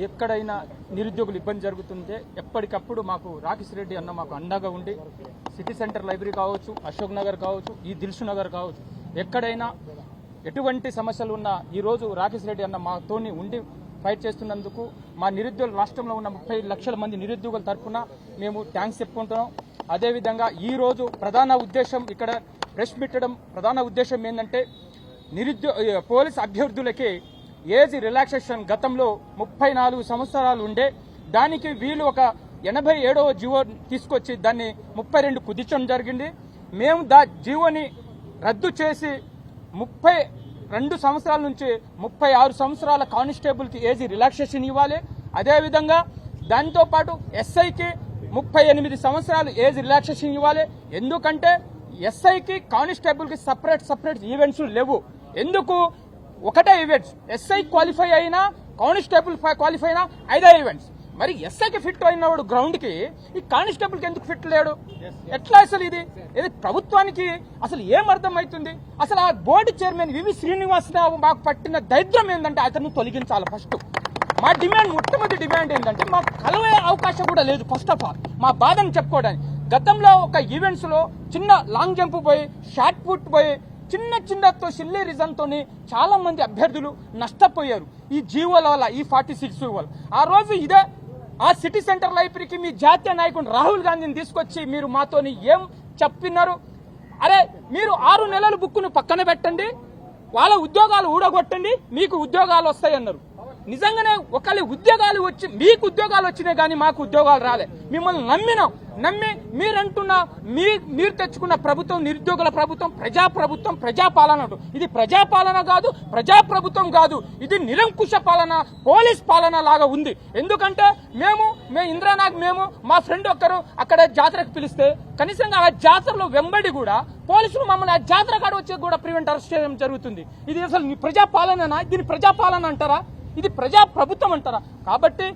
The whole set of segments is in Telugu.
ఎక్కడైనా నిరుద్యోగులు ఇబ్బంది జరుగుతుంటే ఎప్పటికప్పుడు మాకు రాకేష్ రెడ్డి అన్న మాకు అండగా ఉండి సిటీ సెంటర్ లైబ్రరీ కావచ్చు, అశోక్ నగర్ కావచ్చు, ఈ దిల్సు నగర్ కావచ్చు, ఎక్కడైనా ఎటువంటి సమస్యలు ఉన్నా ఈరోజు రాకేష్ రెడ్డి అన్న మాతోని ఉండి ఫైట్ చేస్తున్నందుకు మా నిరుద్యోగులు రాష్ట్రంలో ఉన్న 30 లక్షల మంది నిరుద్యోగుల తరఫున మేము థ్యాంక్స్ చెప్పుకుంటున్నాం. అదేవిధంగా ఈరోజు ప్రధాన ఉద్దేశం ఇక్కడ ప్రెస్ పెట్టడం ప్రధాన ఉద్దేశం ఏంటంటే పోలీస్ అభ్యర్థులకి ఏజ్ రిలాక్సేషన్ గతంలో 34 సంవత్సరాలు ఉండే దానికి వీళ్ళు ఒక 87వ జీవో తీసుకొచ్చి దాన్ని 32 కుదించడం జరిగింది. మేము జీవోని రద్దు చేసి 32 సంవత్సరాల నుంచి 36 సంవత్సరాల కానిస్టేబుల్కి ఏజ్ రిలాక్సేషన్ ఇవ్వాలి. అదేవిధంగా దాంతోపాటు ఎస్ఐకి 38 సంవత్సరాలు ఏజ్ రిలాక్సేషన్ ఇవ్వాలి. ఎందుకంటే ఎస్ఐకి కానిస్టేబుల్కి సపరేట్ ఈవెంట్స్ లేవు. ఎందుకు ఒకటే ఈవెంట్స్, ఎస్ఐ క్వాలిఫై అయినా కానిస్టేబుల్ క్వాలిఫై అయినా 5 ఈవెంట్స్. మరి ఎస్ఐకి ఫిట్ అయినవాడు గ్రౌండ్ కి ఈ కానిస్టేబుల్కి ఎందుకు ఫిట్ లేడు? ఎట్లా అసలు ఇది ప్రభుత్వానికి అసలు ఏం అర్థమవుతుంది? అసలు ఆ బోర్డు చైర్మన్ వివి శ్రీనివాసరావు మాకు పట్టిన దరిద్రం ఏంటంటే అతను తొలగించాలి. ఫస్ట్ మా డిమాండ్, మొట్టమొదటి డిమాండ్ ఏంటంటే మాకు కలవే అవకాశం కూడా లేదు. ఫస్ట్ ఆఫ్ ఆల్ మా బాధను చెప్పుకోవడానికి గతంలో ఒక ఈవెంట్స్ లో చిన్న లాంగ్ జంప్ పోయి, షార్ట్ పుట్ పోయి, చిన్నతో సిల్లీ రీజన్ తోని చాలా మంది అభ్యర్థులు నష్టపోయారు ఈ జీవోల వల్ల, ఈ 46 వల్ల. ఆ రోజు ఇదే ఆ సిటీ సెంటర్ లైబ్రరీకి మీ జాతీయ నాయకుడు రాహుల్ గాంధీని తీసుకొచ్చి మీరు మాతోని ఏం చెప్పినారు? అరే మీరు 6 నెలల బుక్కును పక్కన పెట్టండి, వాళ్ళ ఉద్యోగాలు ఊడగొట్టండి, మీకు ఉద్యోగాలు వస్తాయి అన్నారు. నిజంగానే ఒకళ్ళ ఉద్యోగాలు వచ్చి మీకు ఉద్యోగాలు వచ్చినాయి కానీ మాకు ఉద్యోగాలు రాలే. మిమ్మల్ని నమ్మి మీరు తెచ్చుకున్న ప్రభుత్వం నిరుద్యోగుల ప్రభుత్వం, ప్రజాపాలన. ఇది ప్రజాపాలన కాదు, ప్రజాప్రభుత్వం కాదు, ఇది నిరంకుశ పాలన, పోలీస్ పాలన లాగా ఉంది. ఎందుకంటే మేము ఇంద్రానాగ్ మా ఫ్రెండ్ ఒక్కరు అక్కడ జాతరకు పిలిస్తే కనీసంగా ఆ జాతరలో వెంబడి కూడా పోలీసులు మమ్మల్ని ఆ జాతర కాడ వచ్చి కూడా ప్రివెంట్ అరెస్ట్ చేయడం జరుగుతుంది. ఇది అసలు ప్రజాపాలననా? దీన్ని ప్రజాపాలన అంటారా? ఇది ప్రజా ప్రభుత్వం అంటారా? కాబట్టి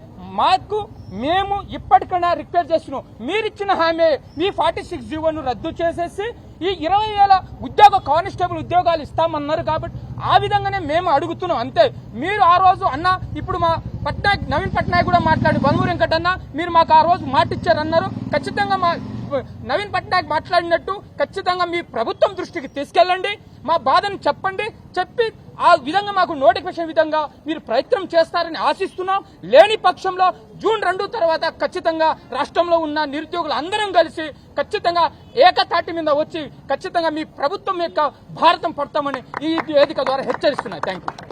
మేము ఇప్పటికైనా రిక్వెస్ట్ చేస్తున్నాం, మీరిచ్చిన హామీ ఈ 46 జీవోను రద్దు చేసేసి ఈ 20,000 కానిస్టేబుల్ ఉద్యోగాలు ఇస్తామన్నారు. కాబట్టి ఆ విధంగానే మేము అడుగుతున్నాం అంతే. మీరు ఆ రోజు ఇప్పుడు మా నవీన్ పట్నాయక్ కూడా మాట్లాడి బంగూరు వెంకటన్న మీరు మాకు ఆ రోజు మాట ఇచ్చారన్నారు. ఖచ్చితంగా మా నవీన్ పట్నాయక్ మాట్లాడినట్టు ఖచ్చితంగా మీ ప్రభుత్వం దృష్టికి తీసుకెళ్ళండి, మా బాధను చెప్పి ఆ విధంగా మాకు నోటిఫికేషన్ విధంగా మీరు ప్రయత్నం చేస్తారని ఆశిస్తున్నాం. లేని పక్షంలో జూన్ 2 తర్వాత ఖచ్చితంగా రాష్ట్రంలో ఉన్న నిరుద్యోగులు అందరం కలిసి ఖచ్చితంగా ఏకతాటి మీద వచ్చి ఖచ్చితంగా మీ ప్రభుత్వం యొక్క భారతం పడతామని ఈ వేదిక ద్వారా హెచ్చరిస్తున్నాయి. Thank you.